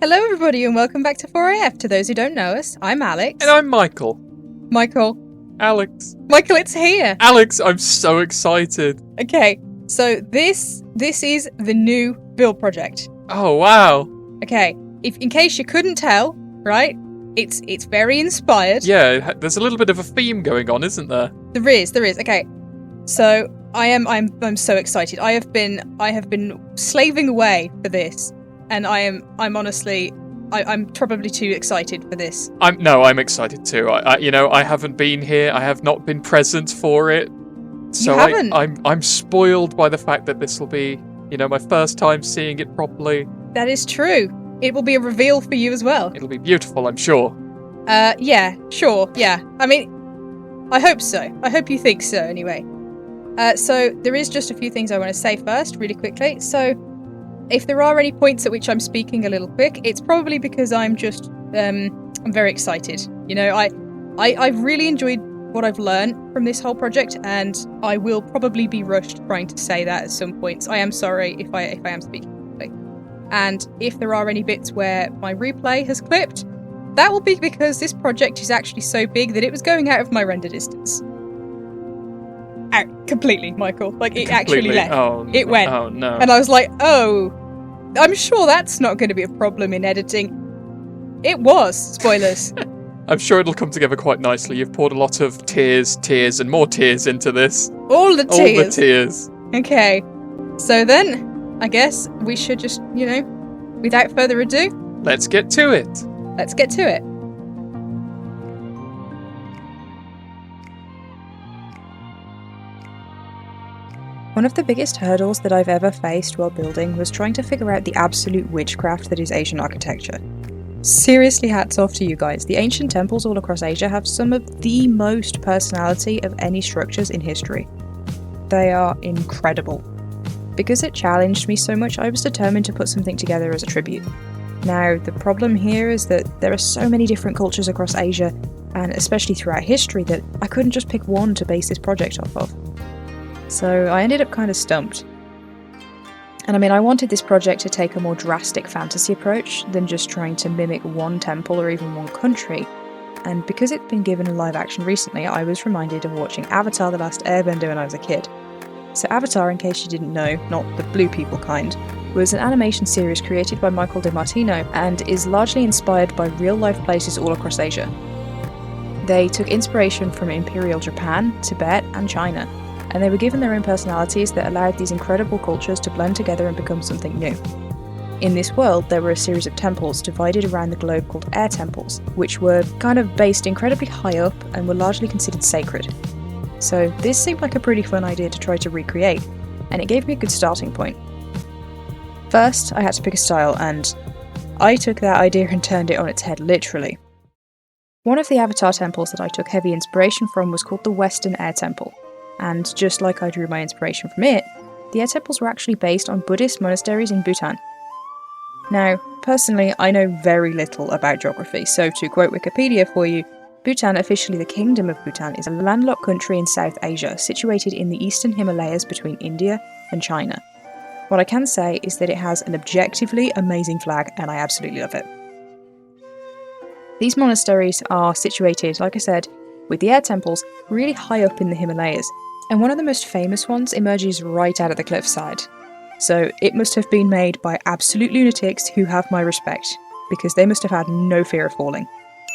Hello everybody and welcome back to 4AF. To those who don't know us, I'm Alex. And I'm Michael. Michael. Alex. Michael, it's here! Alex, I'm so excited. Okay, so this is the new build project. Oh, wow. Okay, in case you couldn't tell, right? It's very inspired. Yeah, there's a little bit of a theme going on, isn't there? There is. Okay. So I'm so excited. I have been slaving away for this, and I'm honestly I'm probably too excited for this. I'm excited too. I haven't been here. I have not been present for it. So You haven't? I'm spoiled by the fact that this will be, my first time seeing it properly. That is true. It will be a reveal for you as well. It'll be beautiful, I'm sure. Yeah, sure, yeah. I mean, I hope so. I hope you think so, anyway. So, there is just a few things I want to say first, really quickly. So, if there are any points at which I'm speaking a little quick, it's probably because I'm just, I'm very excited. I've really enjoyed what I've learned from this whole project, and I will probably be rushed trying to say that at some points. I am sorry if I am speaking quickly. And if there are any bits where my replay has clipped, that will be because this project is actually so big that it was going out of my render distance. Out completely, Michael. Like, it actually left. Oh, it went. Oh, no. And I was like, oh, I'm sure that's not going to be a problem in editing. It was. Spoilers. I'm sure it'll come together quite nicely. You've poured a lot of tears, and more tears into this. All the tears. All the tears. Okay. So then, I guess we should just, without further ado... Let's get to it. Let's get to it. One of the biggest hurdles that I've ever faced while building was trying to figure out the absolute witchcraft that is Asian architecture. Seriously, hats off to you guys. The ancient temples all across Asia have some of the most personality of any structures in history. They are incredible. Because it challenged me so much, I was determined to put something together as a tribute. Now, the problem here is that there are so many different cultures across Asia, and especially throughout history, that I couldn't just pick one to base this project off of. So I ended up kind of stumped. And I wanted this project to take a more drastic fantasy approach than just trying to mimic one temple or even one country. And because it'd been given a live action recently, I was reminded of watching Avatar: The Last Airbender when I was a kid. So Avatar, in case you didn't know, not the blue people kind, was an animation series created by Michael DeMartino and is largely inspired by real-life places all across Asia. They took inspiration from Imperial Japan, Tibet, and China, and they were given their own personalities that allowed these incredible cultures to blend together and become something new. In this world, there were a series of temples divided around the globe called air temples, which were kind of based incredibly high up and were largely considered sacred. So this seemed like a pretty fun idea to try to recreate, and it gave me a good starting point. First, I had to pick a style, and I took that idea and turned it on its head, literally. One of the Avatar temples that I took heavy inspiration from was called the Western Air Temple, and just like I drew my inspiration from it, the air temples were actually based on Buddhist monasteries in Bhutan. Now, personally, I know very little about geography, so to quote Wikipedia for you, Bhutan, officially the Kingdom of Bhutan, is a landlocked country in South Asia, situated in the eastern Himalayas between India and China. What I can say is that it has an objectively amazing flag, and I absolutely love it. These monasteries are situated, like I said, with the air temples really high up in the Himalayas, and one of the most famous ones emerges right out of the cliffside. So it must have been made by absolute lunatics who have my respect, because they must have had no fear of falling.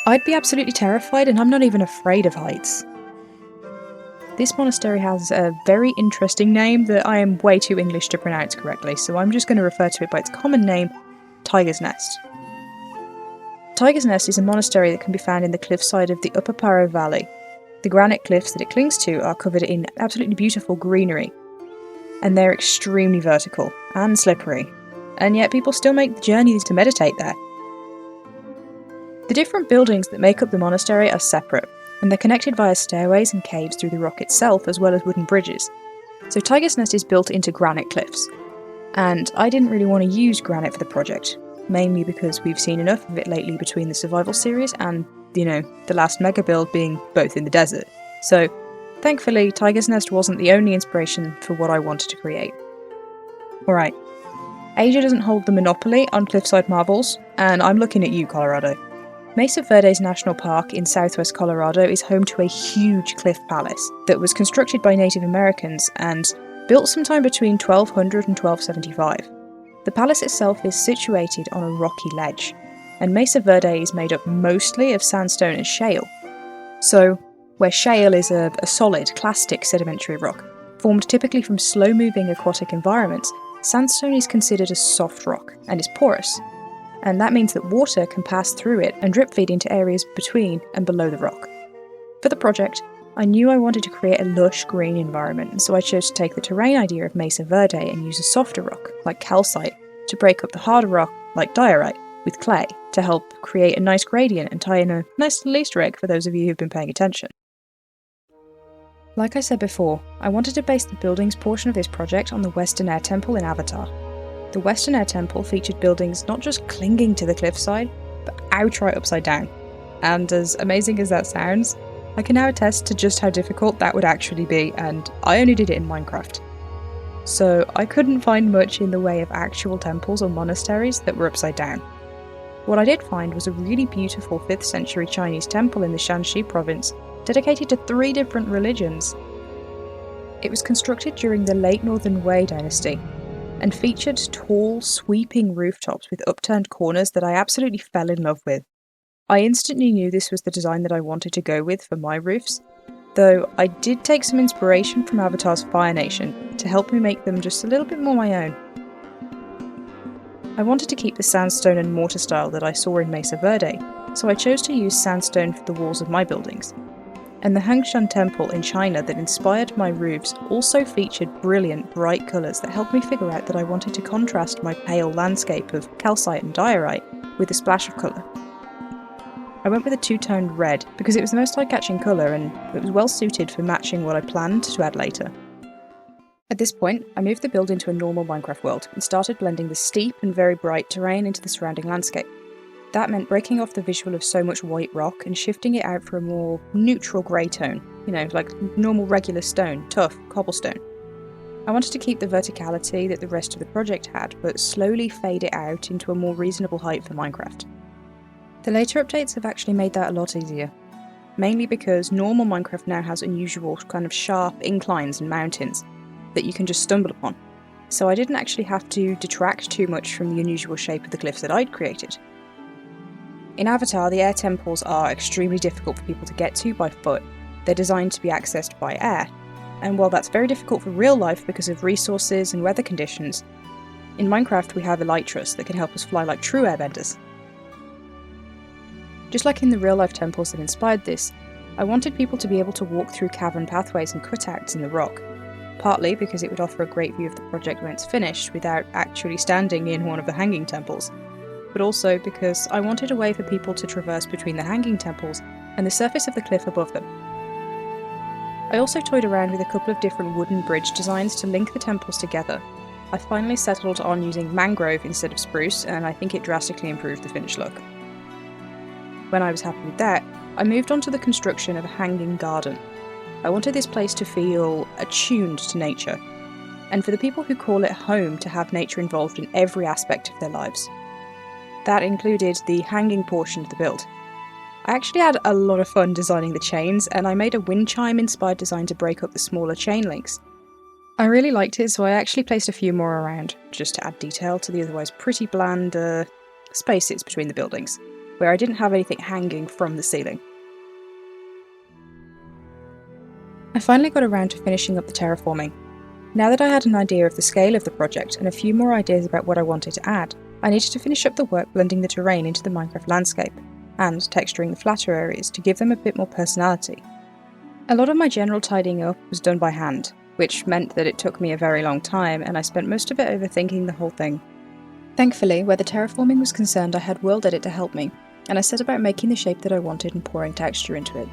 I'd be absolutely terrified, and I'm not even afraid of heights. This monastery has a very interesting name that I am way too English to pronounce correctly, so I'm just going to refer to it by its common name, Tiger's Nest. Tiger's Nest is a monastery that can be found in the cliffside of the Upper Paro Valley. The granite cliffs that it clings to are covered in absolutely beautiful greenery, and they're extremely vertical and slippery, and yet people still make the journeys to meditate there. The different buildings that make up the monastery are separate, and they're connected via stairways and caves through the rock itself, as well as wooden bridges. So Tiger's Nest is built into granite cliffs, and I didn't really want to use granite for the project, mainly because we've seen enough of it lately between the survival series and, the last Megabuild being both in the desert. So, thankfully, Tiger's Nest wasn't the only inspiration for what I wanted to create. Alright, Asia doesn't hold the monopoly on cliffside marvels, And I'm looking at you, Colorado. Mesa Verdes National Park in southwest Colorado is home to a huge cliff palace that was constructed by Native Americans and built sometime between 1200 and 1275. The palace itself is situated on a rocky ledge, and Mesa Verde is made up mostly of sandstone and shale. So, where shale is a solid, clastic sedimentary rock, formed typically from slow-moving aquatic environments, sandstone is considered a soft rock and is porous, and that means that water can pass through it and drip feed into areas between and below the rock. For the project, I knew I wanted to create a lush green environment, and so I chose to take the terrain idea of Mesa Verde and use a softer rock, like calcite, to break up the harder rock, like diorite, with clay, to help create a nice gradient and tie in a nice little Easter egg for those of you who've been paying attention. Like I said before, I wanted to base the buildings portion of this project on the Western Air Temple in Avatar. The Western Air Temple featured buildings not just clinging to the cliffside, but outright upside down. And as amazing as that sounds, I can now attest to just how difficult that would actually be, and I only did it in Minecraft. So I couldn't find much in the way of actual temples or monasteries that were upside down. What I did find was a really beautiful 5th century Chinese temple in the Shanxi province, dedicated to 3 different religions. It was constructed during the late Northern Wei dynasty, and featured tall, sweeping rooftops with upturned corners that I absolutely fell in love with. I instantly knew this was the design that I wanted to go with for my roofs, though I did take some inspiration from Avatar's Fire Nation to help me make them just a little bit more my own. I wanted to keep the sandstone and mortar style that I saw in Mesa Verde, so I chose to use sandstone for the walls of my buildings. And the Hangshan Temple in China that inspired my roofs also featured brilliant, bright colours that helped me figure out that I wanted to contrast my pale landscape of calcite and diorite with a splash of colour. I went with a 2-toned red because it was the most eye-catching colour and it was well suited for matching what I planned to add later. At this point, I moved the build into a normal Minecraft world and started blending the steep and very bright terrain into the surrounding landscape. That meant breaking off the visual of so much white rock and shifting it out for a more neutral grey tone, like normal regular stone, tough, cobblestone. I wanted to keep the verticality that the rest of the project had, but slowly fade it out into a more reasonable height for Minecraft. The later updates have actually made that a lot easier, mainly because normal Minecraft now has unusual kind of sharp inclines and mountains that you can just stumble upon, so I didn't actually have to detract too much from the unusual shape of the cliffs that I'd created. In Avatar, the air temples are extremely difficult for people to get to by foot. They're designed to be accessed by air, and while that's very difficult for real life because of resources and weather conditions, in Minecraft we have elytras that can help us fly like true airbenders. Just like in the real-life temples that inspired this, I wanted people to be able to walk through cavern pathways and cutouts in the rock, partly because it would offer a great view of the project when it's finished without actually standing in one of the hanging temples, but also because I wanted a way for people to traverse between the hanging temples and the surface of the cliff above them. I also toyed around with a couple of different wooden bridge designs to link the temples together. I finally settled on using mangrove instead of spruce, and I think it drastically improved the finished look. When I was happy with that, I moved on to the construction of a hanging garden. I wanted this place to feel attuned to nature, and for the people who call it home to have nature involved in every aspect of their lives. That included the hanging portion of the build. I actually had a lot of fun designing the chains, and I made a wind chime inspired design to break up the smaller chain links. I really liked it, so I actually placed a few more around, just to add detail to the otherwise pretty bland spaces between the buildings, where I didn't have anything hanging from the ceiling. I finally got around to finishing up the terraforming. Now that I had an idea of the scale of the project and a few more ideas about what I wanted to add, I needed to finish up the work blending the terrain into the Minecraft landscape, and texturing the flatter areas to give them a bit more personality. A lot of my general tidying up was done by hand, which meant that it took me a very long time, and I spent most of it overthinking the whole thing. Thankfully, where the terraforming was concerned, I had World Edit to help me, and I set about making the shape that I wanted and pouring texture into it.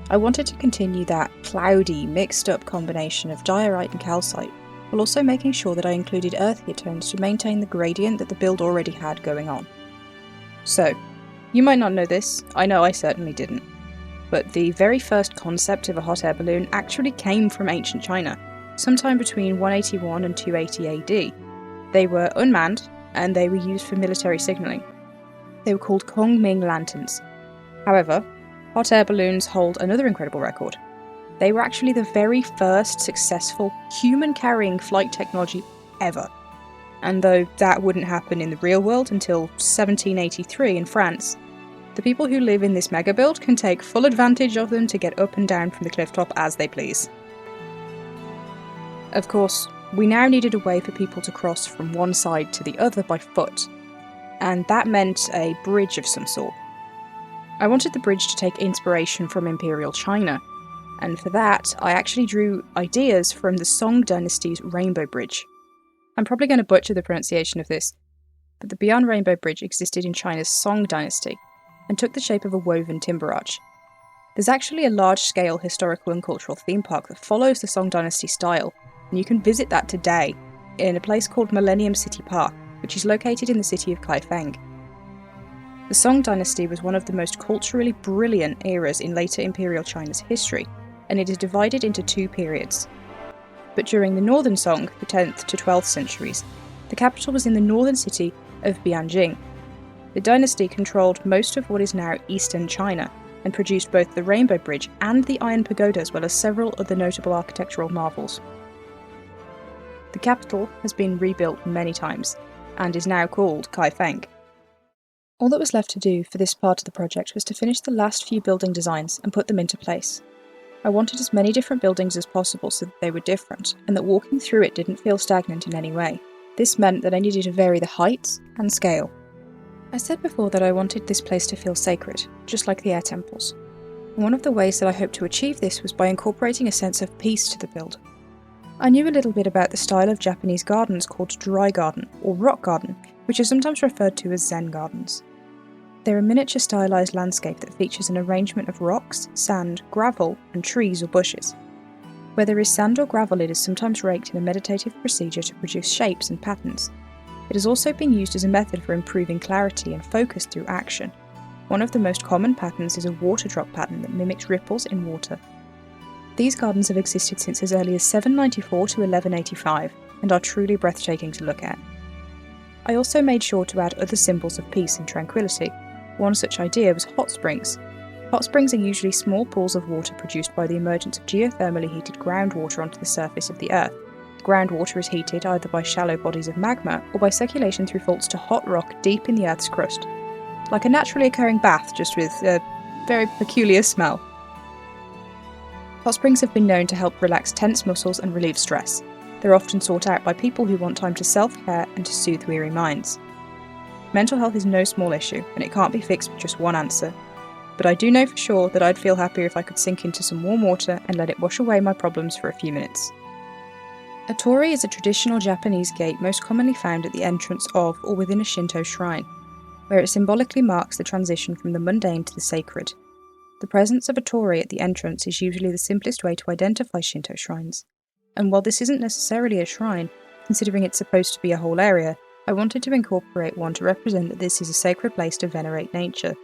I wanted to continue that cloudy, mixed-up combination of diorite and calcite, while also making sure that I included earthier tones to maintain the gradient that the build already had going on. So, you might not know this, I know I certainly didn't, but the very first concept of a hot air balloon actually came from ancient China, sometime between 181 and 280 AD. They were unmanned, and they were used for military signalling. They were called Kongming lanterns. However, hot air balloons hold another incredible record. They were actually the very first successful human-carrying flight technology ever. And though that wouldn't happen in the real world until 1783 in France, the people who live in this Megabuild can take full advantage of them to get up and down from the clifftop as they please. Of course, we now needed a way for people to cross from one side to the other by foot, and that meant a bridge of some sort. I wanted the bridge to take inspiration from Imperial China, and for that, I actually drew ideas from the Song Dynasty's Rainbow Bridge. I'm probably going to butcher the pronunciation of this, but the Beyond Rainbow Bridge existed in China's Song Dynasty, and took the shape of a woven timber arch. There's actually a large-scale historical and cultural theme park that follows the Song Dynasty style, and you can visit that today in a place called Millennium City Park, which is located in the city of Kaifeng. The Song Dynasty was one of the most culturally brilliant eras in later Imperial China's history, and it is divided into two periods. But during the Northern Song, the 10th to 12th centuries, the capital was in the northern city of Bianjing. The dynasty controlled most of what is now eastern China, and produced both the Rainbow Bridge and the Iron Pagoda, as well as several other notable architectural marvels. The capital has been rebuilt many times, and is now called Kaifeng. All that was left to do for this part of the project was to finish the last few building designs and put them into place. I wanted as many different buildings as possible so that they were different, and that walking through it didn't feel stagnant in any way. This meant that I needed to vary the heights and scale. I said before that I wanted this place to feel sacred, just like the air temples. And one of the ways that I hoped to achieve this was by incorporating a sense of peace to the build. I knew a little bit about the style of Japanese gardens called dry garden, or rock garden, which are sometimes referred to as Zen gardens. They're a miniature stylised landscape that features an arrangement of rocks, sand, gravel, and trees or bushes. Where there is sand or gravel, it is sometimes raked in a meditative procedure to produce shapes and patterns. It has also been used as a method for improving clarity and focus through action. One of the most common patterns is a water drop pattern that mimics ripples in water. These gardens have existed since as early as 794 to 1185, and are truly breathtaking to look at. I also made sure to add other symbols of peace and tranquility. One such idea was hot springs. Hot springs are usually small pools of water produced by the emergence of geothermally heated groundwater onto the surface of the Earth. Groundwater is heated either by shallow bodies of magma or by circulation through faults to hot rock deep in the Earth's crust. Like a naturally occurring bath, just with a very peculiar smell. Hot springs have been known to help relax tense muscles and relieve stress. They're often sought out by people who want time to self-care and to soothe weary minds. Mental health is no small issue, and it can't be fixed with just one answer. But I do know for sure that I'd feel happier if I could sink into some warm water and let it wash away my problems for a few minutes. A torii is a traditional Japanese gate most commonly found at the entrance of or within a Shinto shrine, where it symbolically marks the transition from the mundane to the sacred. The presence of a torii at the entrance is usually the simplest way to identify Shinto shrines, and while this isn't necessarily a shrine, considering it's supposed to be a whole area, I wanted to incorporate one to represent that this is a sacred place to venerate nature.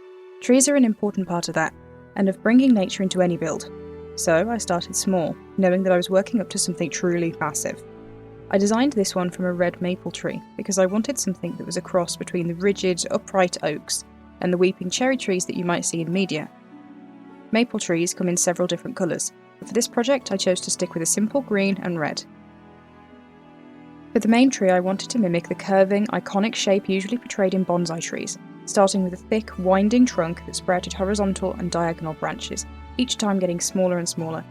Trees are an important part of that, and of bringing nature into any build. So I started small, knowing that I was working up to something truly massive. I designed this one from a red maple tree, because I wanted something that was a cross between the rigid, upright oaks and the weeping cherry trees that you might see in media. Maple trees come in several different colours, but for this project I chose to stick with a simple green and red. For the main tree I wanted to mimic the curving, iconic shape usually portrayed in bonsai trees, starting with a thick, winding trunk that sprouted horizontal and diagonal branches, each time getting smaller and smaller.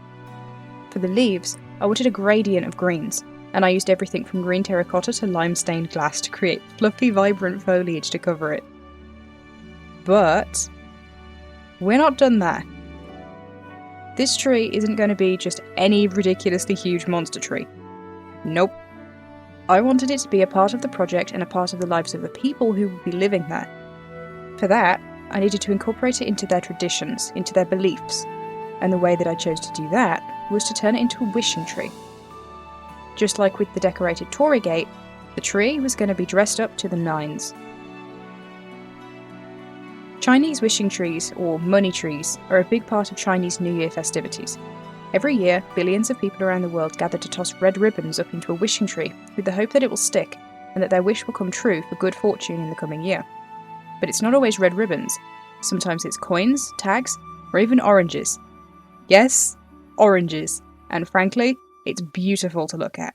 For the leaves, I wanted a gradient of greens, and I used everything from green terracotta to lime-stained glass to create fluffy, vibrant foliage to cover it. But we're not done there. This tree isn't going to be just any ridiculously huge monster tree. Nope. I wanted it to be a part of the project and a part of the lives of the people who would be living there. For that, I needed to incorporate it into their traditions, into their beliefs, and the way that I chose to do that was to turn it into a wishing tree. Just like with the decorated torii gate, the tree was going to be dressed up to the nines. Chinese wishing trees, or money trees, are a big part of Chinese New Year festivities. Every year, billions of people around the world gather to toss red ribbons up into a wishing tree with the hope that it will stick and that their wish will come true for good fortune in the coming year. But it's not always red ribbons. Sometimes it's coins, tags, or even oranges. Yes, oranges. And frankly, it's beautiful to look at.